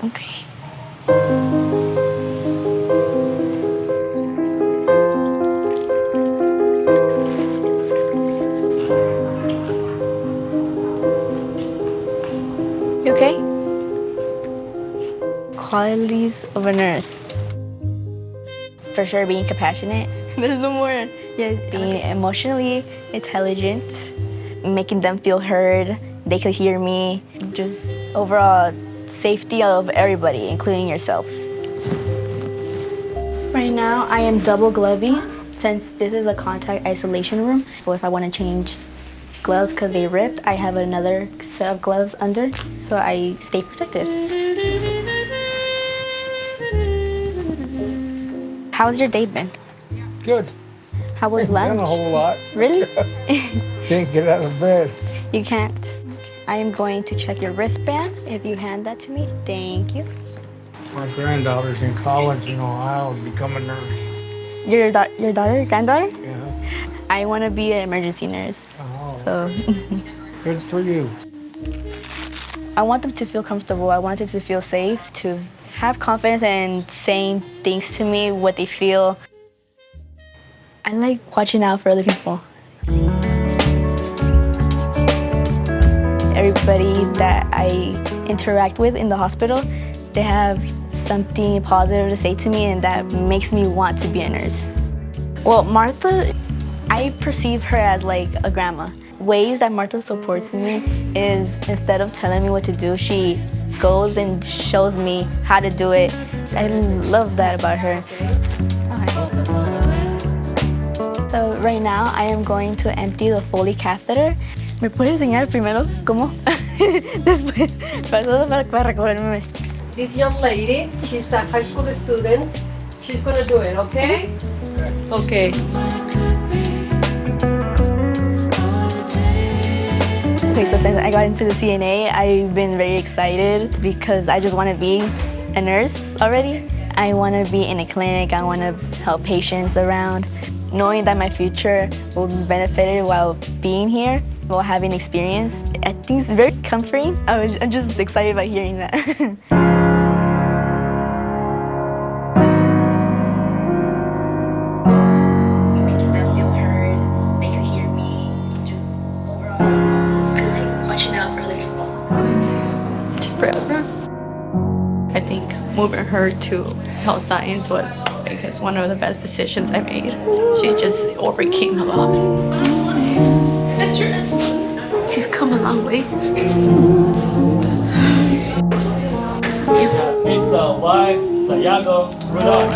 Okay. You okay? Qualities of a nurse. For sure, being compassionate. There's no more. Yeah, being emotionally intelligent, making them feel heard, they could hear me. Just overall safety of everybody, including yourself. Right now, I am double gloving since this is a contact isolation room. But if I want to change gloves because they ripped, I have another set of gloves under, so I stay protected. How's your day been? Good. How was lunch? Done a whole lot. Really? Can't get out of bed. You can't. I am going to check your wristband. If you hand that to me, thank you. My granddaughter's in college in Ohio to become a nurse. Your daughter, granddaughter? Yeah. I want to be an emergency nurse. Oh. So Good for you. I want them to feel comfortable. I want them to feel safe, to have confidence in saying things to me, what they feel. I like watching out for other people. Everybody that I interact with in the hospital, they have something positive to say to me, and that makes me want to be a nurse. Well, Martha, I perceive her as like a grandma. Ways that Martha supports me is instead of telling me what to do, she goes and shows me how to do it. I love that about her. Okay. So right now I am going to empty the Foley catheter. ¿Me puedes enseñar primero cómo? Después, para recogerme. This young lady, she's a high school student. She's gonna do it, okay? Okay. Okay, so since I got into the CNA, I've been very excited because I just want to be a nurse already. I want to be in a clinic. I want to help patients around. Knowing that my future will be benefited while being here, while having experience, I think it's very comforting. I'm just excited about hearing that. Making them feel heard, they can hear me. Just overall, I like watching out for other people. Just proud of her. I think moving her to health science was because one of the best decisions I made. She just overcame a lot. That's yours. You've come a long way. Pizza, White, Sayago, Rudolph.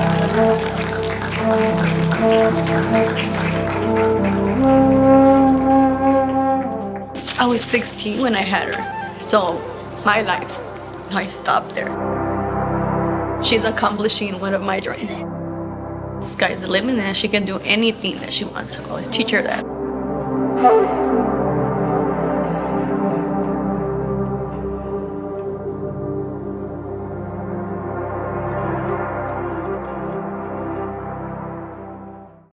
I was 16 when I had her, so my life, I stopped there. She's accomplishing one of my dreams. The sky's the limit and she can do anything that she wants. I always teach her that.